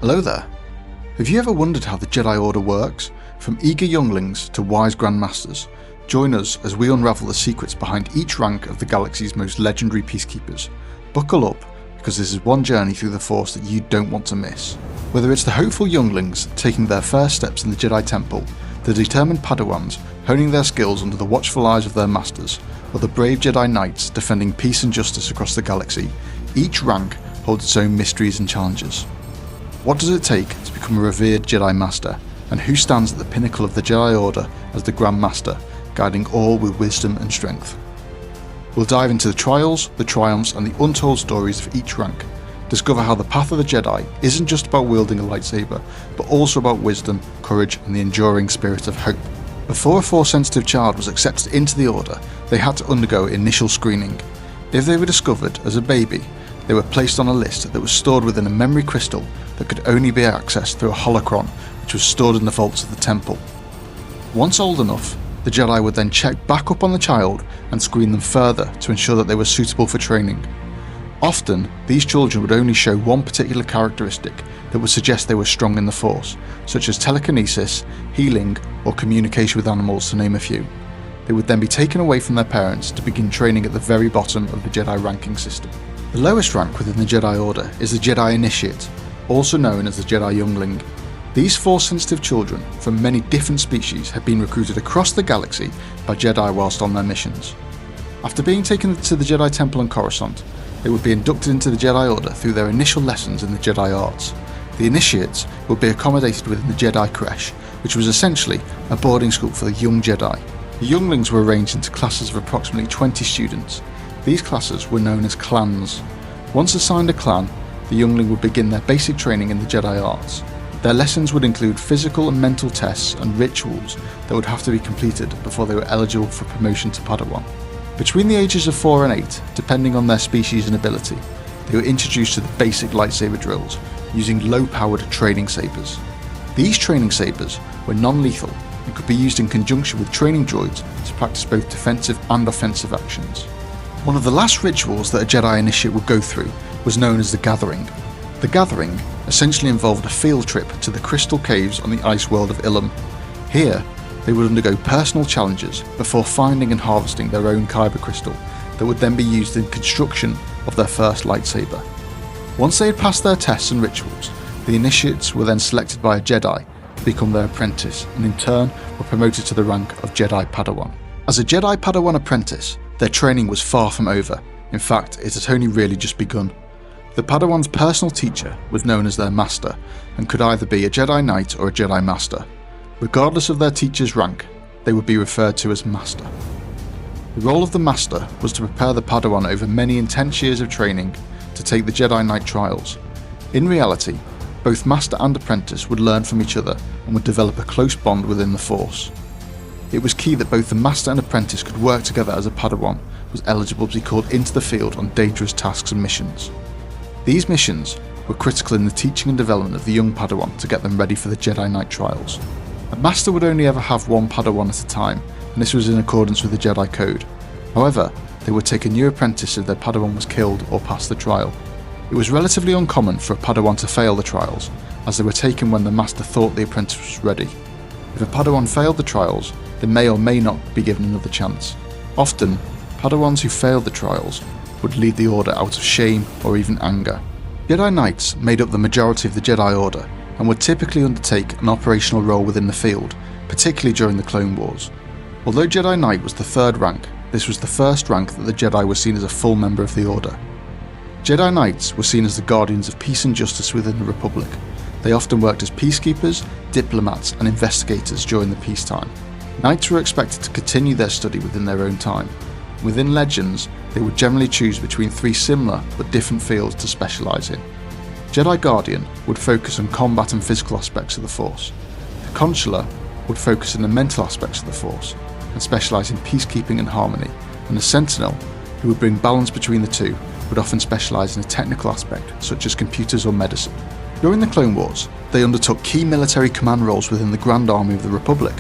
Hello there. Have you ever wondered how the Jedi Order works? From eager younglings to wise Grandmasters, join us as we unravel the secrets behind each rank of the galaxy's most legendary peacekeepers. Buckle up, because this is one journey through the Force that you don't want to miss. Whether it's the hopeful younglings taking their first steps in the Jedi Temple, the determined Padawans honing their skills under the watchful eyes of their masters, or the brave Jedi Knights defending peace and justice across the galaxy, each rank holds its own mysteries and challenges. What does it take to become a revered Jedi Master, and who stands at the pinnacle of the Jedi Order as the Grandmaster, guiding all with wisdom and strength? We'll dive into the trials, the triumphs and the untold stories of each rank, discover how the path of the Jedi isn't just about wielding a lightsaber, but also about wisdom, courage and the enduring spirit of hope. Before a Force-sensitive child was accepted into the Order, they had to undergo initial screening. If they were discovered as a baby, they were placed on a list that was stored within a memory crystal that could only be accessed through a holocron, which was stored in the vaults of the temple. Once old enough, the Jedi would then check back up on the child and screen them further to ensure that they were suitable for training. Often, these children would only show one particular characteristic that would suggest they were strong in the Force, such as telekinesis, healing, or communication with animals, to name a few. They would then be taken away from their parents to begin training at the very bottom of the Jedi ranking system. The lowest rank within the Jedi Order is the Jedi Initiate, also known as the Jedi Youngling. These Force-sensitive children from many different species have been recruited across the galaxy by Jedi whilst on their missions. After being taken to the Jedi Temple on Coruscant, they would be inducted into the Jedi Order through their initial lessons in the Jedi arts. The Initiates would be accommodated within the Jedi Creche, which was essentially a boarding school for the young Jedi. The Younglings were arranged into classes of approximately 20 students. These classes were known as clans. Once assigned a clan, the Youngling would begin their basic training in the Jedi arts. Their lessons would include physical and mental tests and rituals that would have to be completed before they were eligible for promotion to Padawan. Between the ages of 4 and 8, depending on their species and ability, they were introduced to the basic lightsaber drills, using low-powered training sabers. These training sabers were non-lethal and could be used in conjunction with training droids to practice both defensive and offensive actions. One of the last rituals that a Jedi Initiate would go through was known as the Gathering. The Gathering essentially involved a field trip to the crystal caves on the ice world of Ilum. Here, they would undergo personal challenges before finding and harvesting their own kyber crystal that would then be used in construction of their first lightsaber. Once they had passed their tests and rituals, the Initiates were then selected by a Jedi to become their apprentice, and in turn were promoted to the rank of Jedi Padawan. As a Jedi Padawan apprentice, their training was far from over. In fact, it had only really just begun. The Padawan's personal teacher was known as their master, and could either be a Jedi Knight or a Jedi Master. Regardless of their teacher's rank, they would be referred to as Master. The role of the Master was to prepare the Padawan over many intense years of training to take the Jedi Knight trials. In reality, both Master and Apprentice would learn from each other and would develop a close bond within the Force. It was key that both the Master and Apprentice could work together, as a Padawan was eligible to be called into the field on dangerous tasks and missions. These missions were critical in the teaching and development of the young Padawan to get them ready for the Jedi Knight trials. A Master would only ever have one Padawan at a time, and this was in accordance with the Jedi Code. However, they would take a new apprentice if their Padawan was killed or passed the trial. It was relatively uncommon for a Padawan to fail the trials, as they were taken when the Master thought the apprentice was ready. If a Padawan failed the trials, they may or may not be given another chance. Often, Padawans who failed the trials would lead the Order out of shame or even anger. Jedi Knights made up the majority of the Jedi Order and would typically undertake an operational role within the field, particularly during the Clone Wars. Although Jedi Knight was the third rank, this was the first rank that the Jedi were seen as a full member of the Order. Jedi Knights were seen as the guardians of peace and justice within the Republic. They often worked as peacekeepers, diplomats and investigators during the peacetime. Knights were expected to continue their study within their own time. Within Legends, they would generally choose between 3 similar but different fields to specialise in. Jedi Guardian would focus on combat and physical aspects of the Force. The Consular would focus on the mental aspects of the Force and specialise in peacekeeping and harmony, and the Sentinel, who would bring balance between the two, would often specialise in a technical aspect such as computers or medicine. During the Clone Wars, they undertook key military command roles within the Grand Army of the Republic,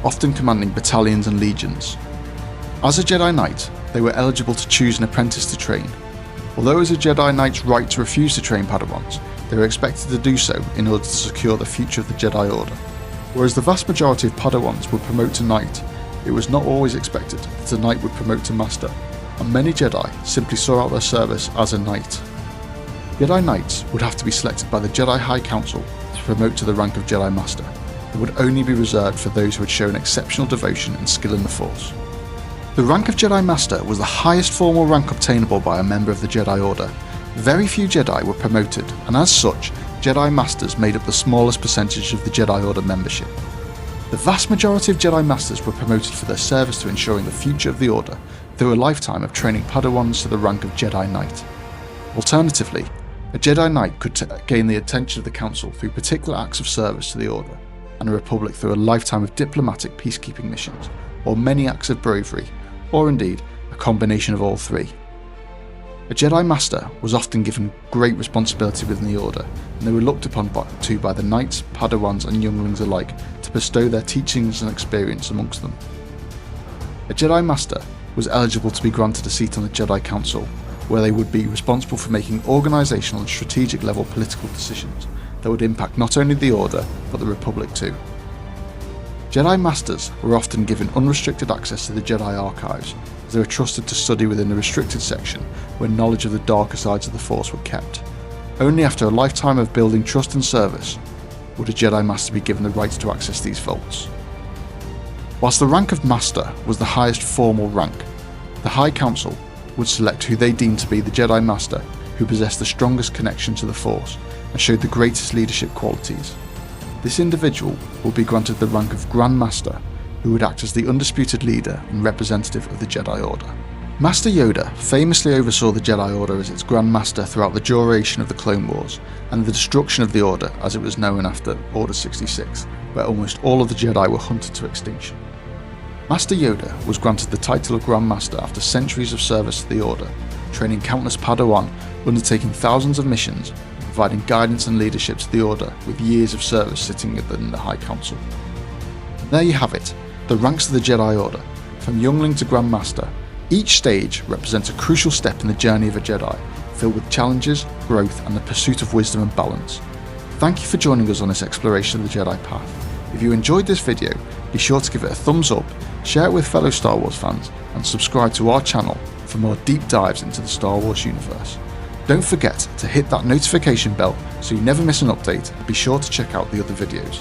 often commanding battalions and legions. As a Jedi Knight, they were eligible to choose an apprentice to train. Although it was a Jedi Knight's right to refuse to train Padawans, they were expected to do so in order to secure the future of the Jedi Order. Whereas the vast majority of Padawans would promote to Knight, it was not always expected that a Knight would promote to Master, and many Jedi simply saw out their service as a Knight. Jedi Knights would have to be selected by the Jedi High Council to promote to the rank of Jedi Master. It would only be reserved for those who had shown exceptional devotion and skill in the Force. The rank of Jedi Master was the highest formal rank obtainable by a member of the Jedi Order. Very few Jedi were promoted, and as such, Jedi Masters made up the smallest percentage of the Jedi Order membership. The vast majority of Jedi Masters were promoted for their service to ensuring the future of the Order through a lifetime of training Padawans to the rank of Jedi Knight. Alternatively, a Jedi Knight could gain the attention of the Council through particular acts of service to the Order, and a Republic through a lifetime of diplomatic peacekeeping missions, or many acts of bravery, or indeed a combination of all three. A Jedi Master was often given great responsibility within the Order, and they were looked upon to by the Knights, Padawans and Younglings alike to bestow their teachings and experience amongst them. A Jedi Master was eligible to be granted a seat on the Jedi Council, where they would be responsible for making organisational and strategic level political decisions that would impact not only the Order, but the Republic too. Jedi Masters were often given unrestricted access to the Jedi archives, as they were trusted to study within a restricted section where knowledge of the darker sides of the Force were kept. Only after a lifetime of building trust and service would a Jedi Master be given the right to access these vaults. Whilst the rank of Master was the highest formal rank, the High Council would select who they deemed to be the Jedi Master who possessed the strongest connection to the Force and showed the greatest leadership qualities. This individual would be granted the rank of Grandmaster, who would act as the undisputed leader and representative of the Jedi Order. Master Yoda famously oversaw the Jedi Order as its Grand Master throughout the duration of the Clone Wars and the destruction of the Order as it was known after Order 66, where almost all of the Jedi were hunted to extinction. Master Yoda was granted the title of Grand Master after centuries of service to the Order, training countless Padawan, undertaking thousands of missions, and providing guidance and leadership to the Order with years of service sitting within the High Council. And there you have it, the ranks of the Jedi Order, from Youngling to Grand Master. Each stage represents a crucial step in the journey of a Jedi, filled with challenges, growth and the pursuit of wisdom and balance. Thank you for joining us on this exploration of the Jedi path. If you enjoyed this video, be sure to give it a thumbs up, share it with fellow Star Wars fans, and subscribe to our channel for more deep dives into the Star Wars universe. Don't forget to hit that notification bell so you never miss an update, and be sure to check out the other videos.